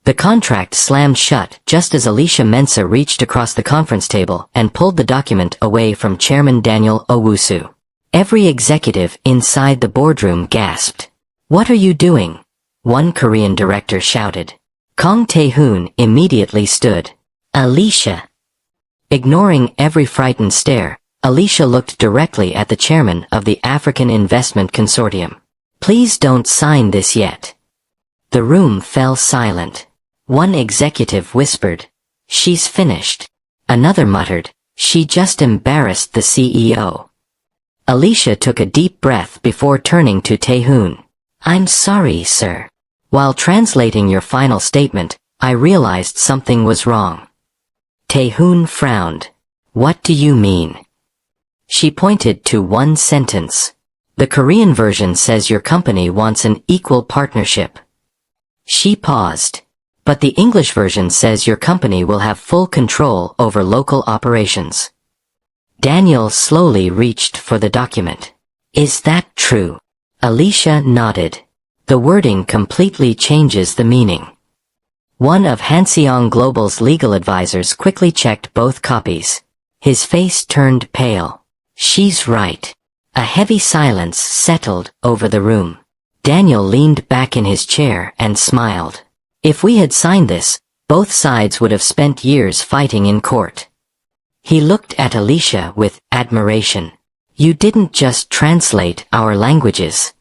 The contract slammed shut just as Alicia Mensah reached across the conference table and pulled the document away from Chairman Daniel Owusu. Every executive inside the boardroom gasped. "What are you doing?" one Korean director shouted. Kang Tae-Hoon immediately stood. "Alicia." Ignoring every frightened stare, Alicia looked directly at the chairman of the African Investment Consortium. "Please don't sign this yet." The room fell silent. One executive whispered, "She's finished." Another muttered, "She just embarrassed the CEO." Alicia took a deep breath before turning to Tae-Hoon. "I'm sorry, sir. While translating your final statement, I realized something was wrong." Tae-Hoon frowned. "What do you mean?" She pointed to one sentence. "The Korean version says your company wants an equal partnership." She paused. "But the English version says your company will have full control over local operations." Daniel slowly reached for the document. "Is that true?" Alicia nodded. "The wording completely changes the meaning." One of Hanseong Global's legal advisors quickly checked both copies. His face turned pale. "She's right." A heavy silence settled over the room. Daniel leaned back in his chair and smiled. "If we had signed this, both sides would have spent years fighting in court." He looked at Alicia with admiration. "You didn't just translate our languages.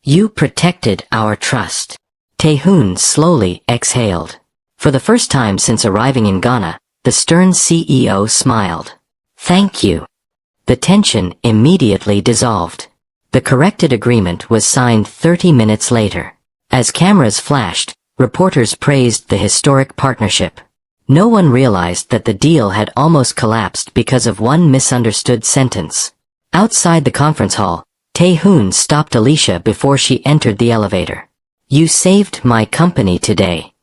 You protected our trust." Tae-Hoon slowly exhaled. For the first time since arriving in Ghana, the stern CEO smiled. "Thank you." The tension immediately dissolved. The corrected agreement was signed 30 minutes later. As cameras flashed, reporters praised the historic partnership. No one realized that the deal had almost collapsed because of one misunderstood sentence. Outside the conference hall, Tae-Hoon stopped Alicia before she entered the elevator. "You saved my company today."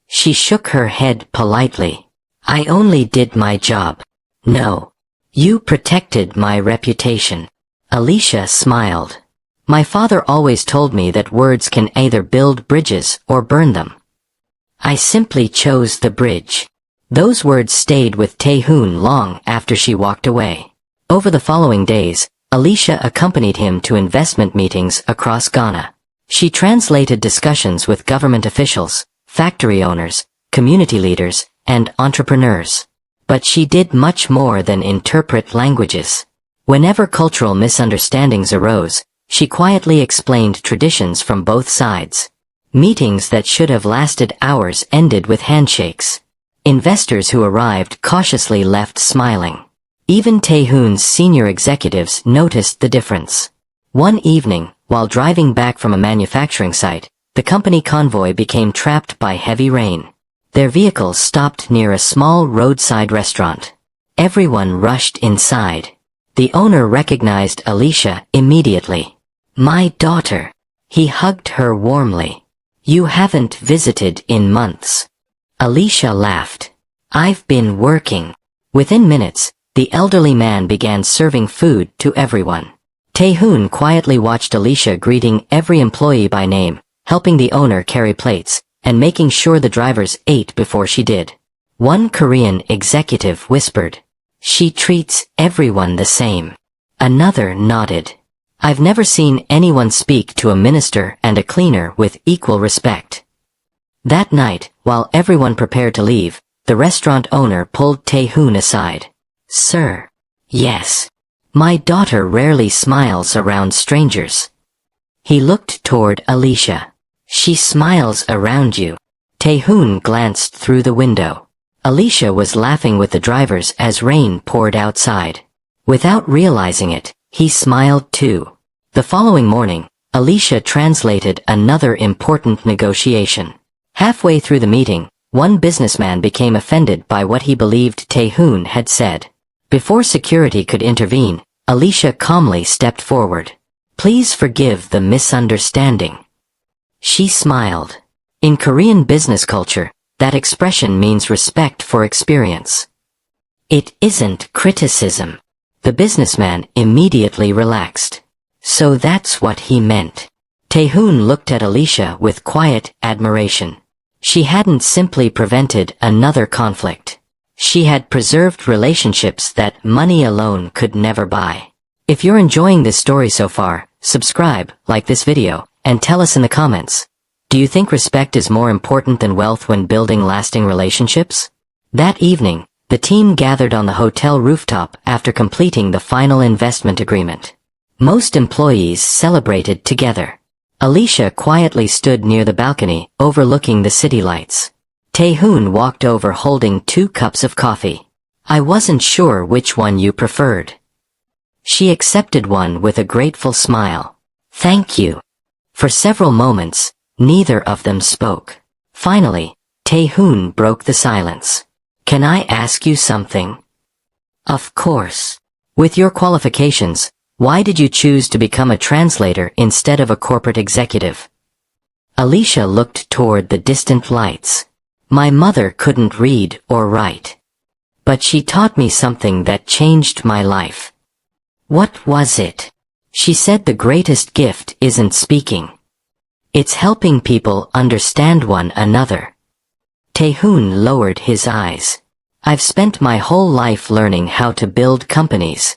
She shook her head politely. "I only did my job." "No. You protected my reputation." Alicia smiled. "My father always told me that words can either build bridges or burn them. I simply chose the bridge." Those words stayed with Tae-Hoon long after she walked away. Over the following days, Alicia accompanied him to investment meetings across Ghana. She translated discussions with government officials, factory owners, community leaders, and entrepreneurs. But she did much more than interpret languages. Whenever cultural misunderstandings arose, she quietly explained traditions from both sides. Meetings that should have lasted hours ended with handshakes. Investors who arrived cautiously left smiling. Even Tae-Hoon's senior executives noticed the difference. One evening, while driving back from a manufacturing site, the company convoy became trapped by heavy rain. Their vehicles stopped near a small roadside restaurant. Everyone rushed inside. The owner recognized Alicia immediately. "My daughter." He hugged her warmly. "You haven't visited in months." Alicia laughed. "I've been working." Within minutes, the elderly man began serving food to everyone. Tae-Hoon quietly watched Alicia greeting every employee by name, helping the owner carry plates, and making sure the drivers ate before she did. One Korean executive whispered, "She treats everyone the same." Another nodded. "I've never seen anyone speak to a minister and a cleaner with equal respect." That night, while everyone prepared to leave, the restaurant owner pulled Tae-Hoon aside. "Sir." "Yes. My daughter rarely smiles around strangers." He looked toward Alicia. "She smiles around you." Tae-Hoon glanced through the window. Alicia was laughing with the drivers as rain poured outside. Without realizing it, he smiled too. The following morning, Alicia translated another important negotiation. Halfway through the meeting, one businessman became offended by what he believed Tae-Hoon had said. Before security could intervene, Alicia calmly stepped forward. "Please forgive the misunderstanding." She smiled. In Korean business culture, that expression means respect for experience. "It isn't criticism." The businessman immediately relaxed. "So that's what he meant." Tae-Hoon looked at Alicia with quiet admiration. She hadn't simply prevented another conflict. She had preserved relationships that money alone could never buy. If you're enjoying this story so far, subscribe, like this video, and tell us in the comments. Do you think respect is more important than wealth when building lasting relationships? That evening, the team gathered on the hotel rooftop after completing the final investment agreement. Most employees celebrated together. Alicia quietly stood near the balcony, overlooking the city lights. Tae-Hoon walked over holding 2 cups of coffee. I wasn't sure which one you preferred. She accepted one with a grateful smile. Thank you. For several moments, neither of them spoke. Finally, Tae-Hoon broke the silence. Can I ask you something? Of course. With your qualifications, why did you choose to become a translator instead of a corporate executive? Alicia looked toward the distant lights. My mother couldn't read or write. But she taught me something that changed my life. What was it? She said the greatest gift isn't speaking. It's helping people understand one another. Tae-Hoon lowered his eyes. I've spent my whole life learning how to build companies.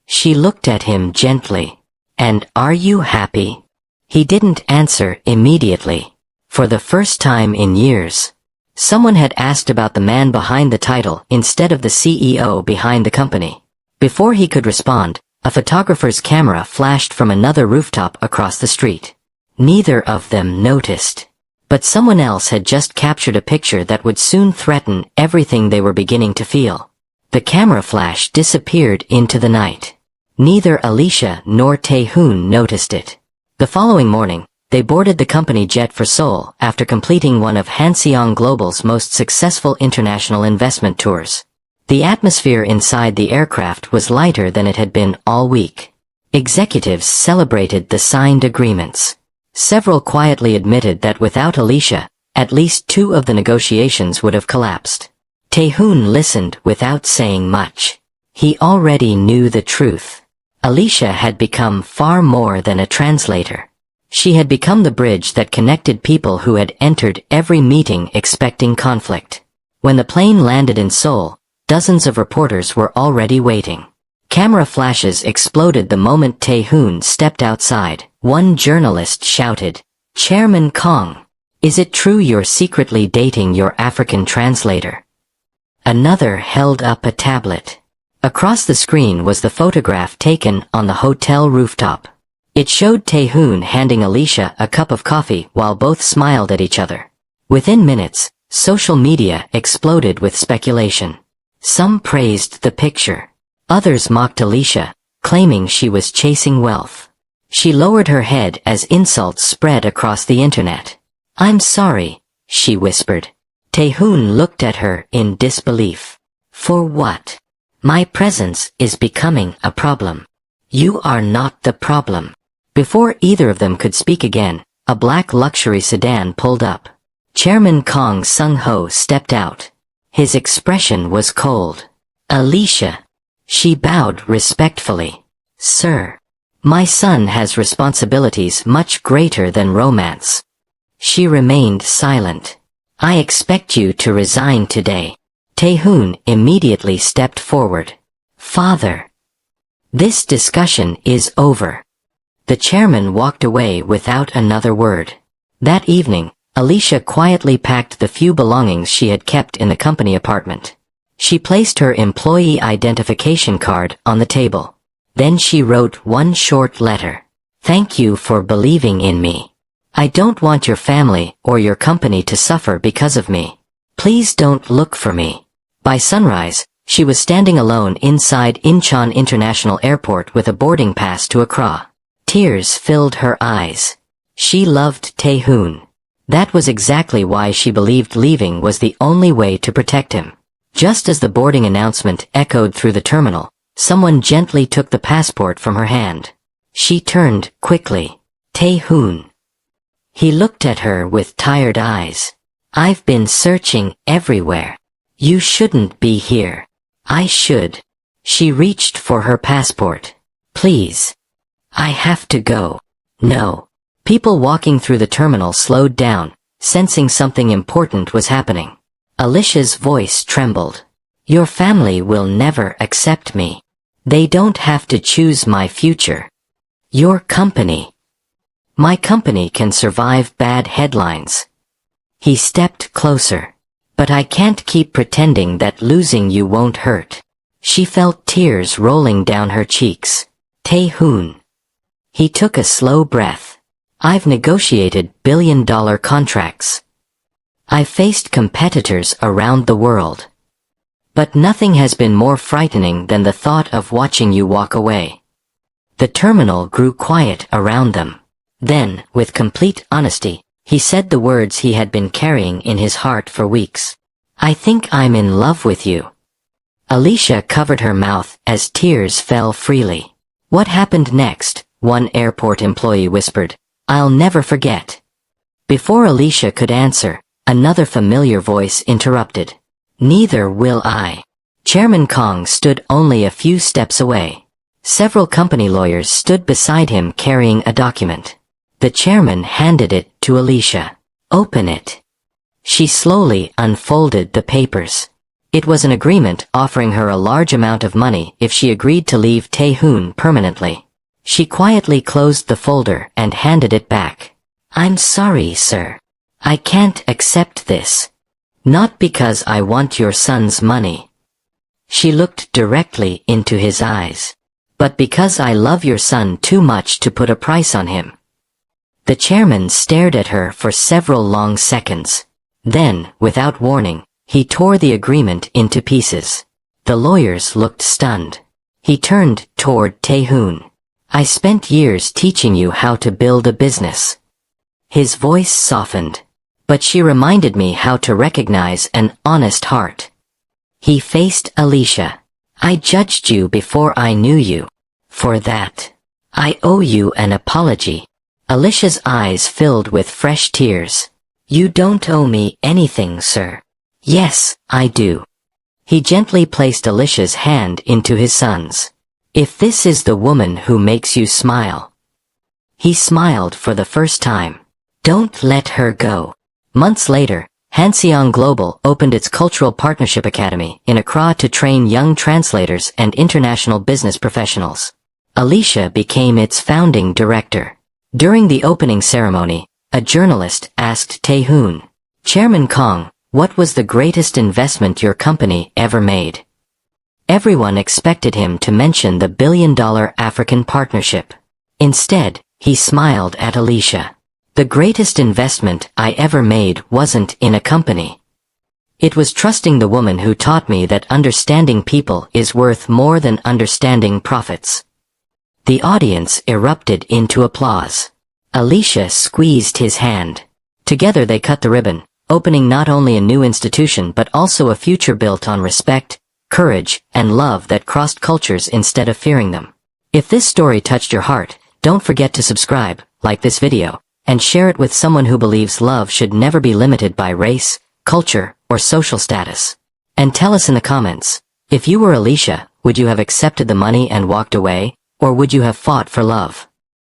She looked at him gently. And are you happy? He didn't answer immediately. For the first time in years, someone had asked about the man behind the title instead of the CEO behind the company. Before he could respond, a photographer's camera flashed from another rooftop across the street. Neither of them noticed. But someone else had just captured a picture that would soon threaten everything they were beginning to feel. The camera flash disappeared into the night. Neither Alicia nor Tae-Hoon noticed it. The following morning, they boarded the company jet for Seoul after completing one of Hanseong Global's most successful international investment tours. The atmosphere inside the aircraft was lighter than it had been all week. Executives celebrated the signed agreements. Several quietly admitted that without Alicia, at least 2 of the negotiations would have collapsed. Tae-Hoon listened without saying much. He already knew the truth. Alicia had become far more than a translator. She had become the bridge that connected people who had entered every meeting expecting conflict. When the plane landed in Seoul, dozens of reporters were already waiting. Camera flashes exploded the moment Tae-Hoon stepped outside. One journalist shouted, "Chairman Kang, is it true you're secretly dating your African translator?" Another held up a tablet. Across the screen was the photograph taken on the hotel rooftop. It showed Tae-Hoon handing Alicia a cup of coffee while both smiled at each other. Within minutes, social media exploded with speculation. Some praised the picture. Others mocked Alicia, claiming she was chasing wealth. She lowered her head as insults spread across the internet. "I'm sorry," she whispered. Tae-Hoon looked at her in disbelief. "For what? My presence is becoming a problem. You are not the problem." Before either of them could speak again, a black luxury sedan pulled up. Chairman Kang Sung-ho stepped out. His expression was cold. "Alicia." She bowed respectfully. "Sir, my son has responsibilities much greater than romance." She remained silent. "I expect you to resign today." Tae-Hoon immediately stepped forward. "Father, this discussion is over." The chairman walked away without another word. That evening, Alicia quietly packed the few belongings she had kept in the company apartment. She placed her employee identification card on the table. Then she wrote one short letter. "Thank you for believing in me. I don't want your family or your company to suffer because of me. Please don't look for me." By sunrise, she was standing alone inside Incheon International Airport with a boarding pass to Accra. Tears filled her eyes. She loved Tae-Hoon. That was exactly why she believed leaving was the only way to protect him. Just as the boarding announcement echoed through the terminal, someone gently took the passport from her hand. She turned quickly. "Tae-Hoon." He looked at her with tired eyes. "I've been searching everywhere. You shouldn't be here." "I should." She reached for her passport. "Please. I have to go." "No." People walking through the terminal slowed down, sensing something important was happening. Alicia's voice trembled. Your family will never accept me. They don't have to choose my future. Your company. My company can survive bad headlines. He stepped closer. But I can't keep pretending that losing you won't hurt. She felt tears rolling down her cheeks. Tae-Hoon. He took a slow breath. I've negotiated billion-dollar contracts. I've faced competitors around the world. But nothing has been more frightening than the thought of watching you walk away. The terminal grew quiet around them. Then, with complete honesty, he said the words he had been carrying in his heart for weeks. I think I'm in love with you. Alicia covered her mouth as tears fell freely. What happened next? One airport employee whispered. I'll never forget. Before Alicia could answer, another familiar voice interrupted. Neither will I. Chairman Kang stood only a few steps away. Several company lawyers stood beside him carrying a document. The chairman handed it to Alicia. Open it. She slowly unfolded the papers. It was an agreement offering her a large amount of money if she agreed to leave Tae-Hoon permanently. She quietly closed the folder and handed it back. I'm sorry, sir. I can't accept this. Not because I want your son's money. She looked directly into his eyes. But because I love your son too much to put a price on him. The chairman stared at her for several long seconds. Then, without warning, he tore the agreement into pieces. The lawyers looked stunned. He turned toward Tae-Hoon. I spent years teaching you how to build a business. His voice softened. But she reminded me how to recognize an honest heart. He faced Alicia. I judged you before I knew you. For that, I owe you an apology. Alicia's eyes filled with fresh tears. You don't owe me anything, sir. Yes, I do. He gently placed Alicia's hand into his son's. If this is the woman who makes you smile. He smiled for the first time. Don't let her go. Months later, Hanseong Global opened its Cultural Partnership Academy in Accra to train young translators and international business professionals. Alicia became its founding director. During the opening ceremony, a journalist asked Tae-Hoon, Chairman Kang, what was the greatest investment your company ever made? Everyone expected him to mention the billion-dollar African partnership. Instead, he smiled at Alicia. The greatest investment I ever made wasn't in a company. It was trusting the woman who taught me that understanding people is worth more than understanding profits. The audience erupted into applause. Alicia squeezed his hand. Together they cut the ribbon, opening not only a new institution but also a future built on respect, courage, and love that crossed cultures instead of fearing them. If this story touched your heart, don't forget to subscribe, like this video, and share it with someone who believes love should never be limited by race, culture, or social status. And tell us in the comments, if you were Alicia, would you have accepted the money and walked away, or would you have fought for love?